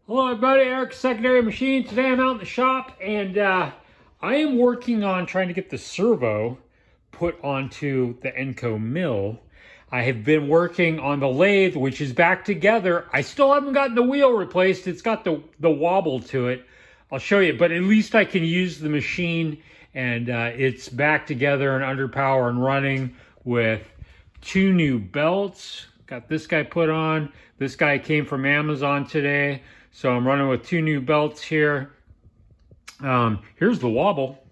Hello everybody, Eric Secondary Machine. Today I'm out in the shop and I am working on trying to get the servo put onto the Enco mill. I have been working on the lathe, which is back together. I still haven't gotten the wheel replaced. It's got the wobble to it. I'll show you, but at least I can use the machine and it's back together and under power and running with two new belts. Got this guy put on. This guy came from Amazon today. So I'm running with two new belts here. Here's the wobble.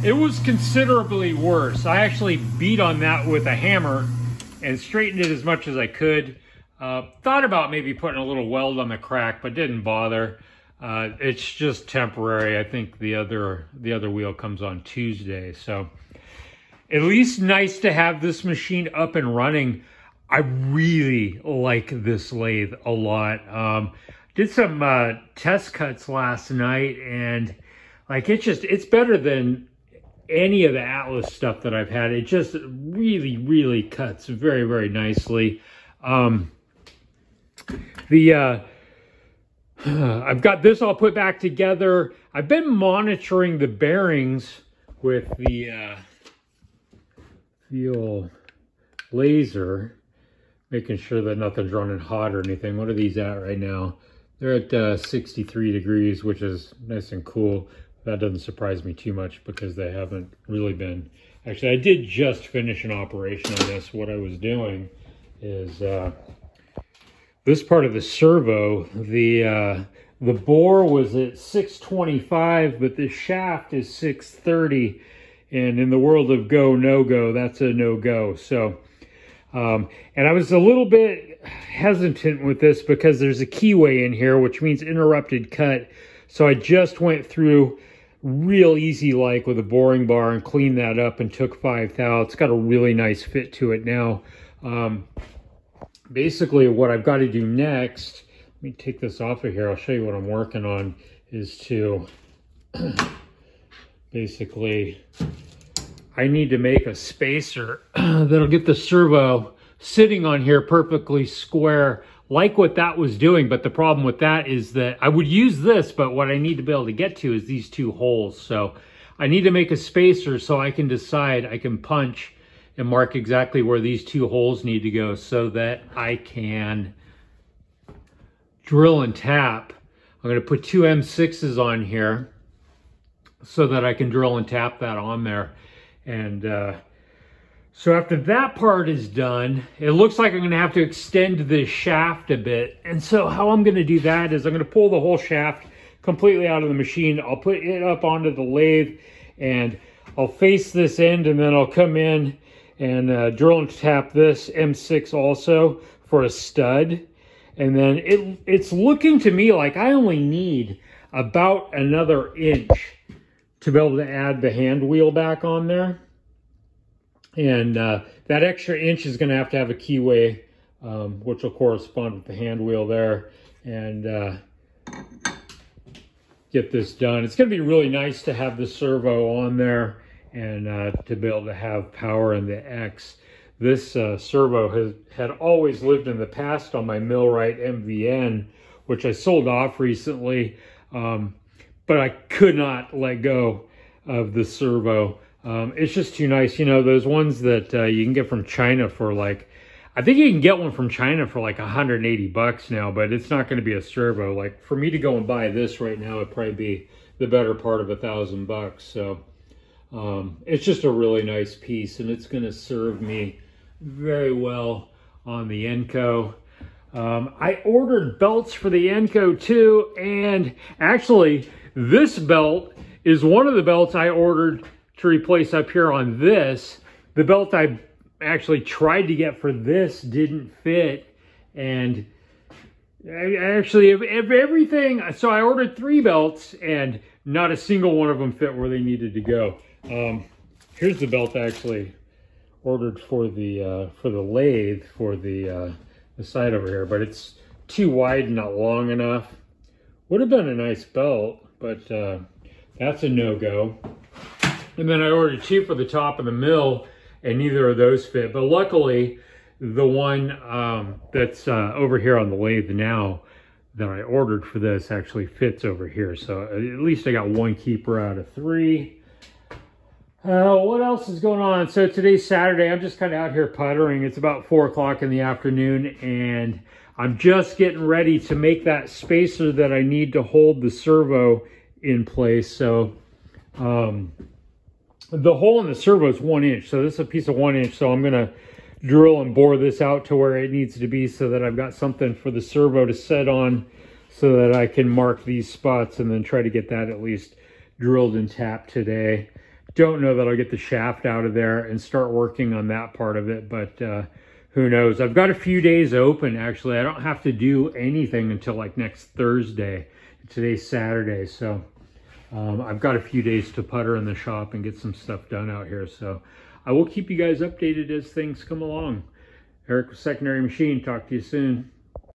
It was considerably worse. I actually beat on that with a hammer and straightened it as much as I could. Thought about maybe putting a little weld on the crack, but didn't bother. It's just temporary. I think the other wheel comes on Tuesday. So at least nice to have this machine up and running. I really like this lathe a lot. Did some test cuts last night and like it's better than any of the Atlas stuff that I've had. It just really cuts very, very nicely. I've got this all put back together. I've been monitoring the bearings with the fuel laser, making sure that nothing's running hot or anything. What are these at right now? They're at 63 degrees, which is nice and cool. That doesn't surprise me too much because they haven't really been. Actually, I did just finish an operation on this. What I was doing is this part of the servo, the bore was at 625, but the shaft is 630. And in the world of go, no-go, that's a no-go. So, and I was a little bit hesitant with this because there's a keyway in here, which means interrupted cut. So I just went through real easy like with a boring bar and cleaned that up and took 5 thou. It's got a really nice fit to it now. Basically what I've got to do next, let me take this off of here. I'll show you what I'm working on, is to basically, I need to make a spacer that'll get the servo sitting on here perfectly square, like what that was doing. But the problem with that is that I would use this, but what I need to be able to get to is these two holes. So I need to make a spacer so I can decide, I can punch and mark exactly where these two holes need to go so that I can drill and tap. I'm going to put two M6s on here so that I can drill and tap that on there. And so after that part is done, it looks like I'm going to have to extend this shaft a bit. And so how I'm going to do that is I'm going to pull the whole shaft completely out of the machine. I'll put it up onto the lathe and I'll face this end, and then I'll come in and drill and tap this M6 also for a stud. And then it's looking to me like I only need about another inch to be able to add the hand wheel back on there. And that extra inch is going to have a keyway, which will correspond with the hand wheel there, and get this done. It's going to be really nice to have the servo on there and to be able to have power in the X. This servo had always lived in the past on my Millwright MVN, which I sold off recently. But I could not let go of the servo. It's just too nice. You know, those ones that you can get from China for like, I think you can get one from China for like 180 bucks now, but it's not going to be a servo. Like for me to go and buy this right now, it'd probably be the better part of $1,000. So it's just a really nice piece, and it's going to serve me very well on the Enco. I ordered belts for the Enco too, and actually this belt is one of the belts I ordered to replace up here on this. The belt I actually tried to get for this didn't fit, and actually everything, so I ordered 3 belts and not a single one of them fit where they needed to go. Here's the belt I actually ordered for the lathe for the side over here, but it's too wide and not long enough. Would have been a nice belt, but that's a no-go. And then I ordered 2 for the top of the mill, and neither of those fit. But luckily, The one that's over here on the lathe now that I ordered for this actually fits over here. So at least I got one keeper out of 3. What else is going on? So today's Saturday. I'm just kind of out here puttering. It's about 4 o'clock in the afternoon, and I'm just getting ready to make that spacer that I need to hold the servo in place. So the hole in the servo is 1 inch. So this is a piece of 1 inch. So I'm going to drill and bore this out to where it needs to be so that I've got something for the servo to set on so that I can mark these spots and then try to get that at least drilled and tapped today. Don't know that I'll get the shaft out of there and start working on that part of it, but who knows. I've got a few days open, actually. I don't have to do anything until like next Thursday. Today's Saturday, so I've got a few days to putter in the shop and get some stuff done out here. So I will keep you guys updated as things come along. Eric with Secondary Machine. Talk to you soon.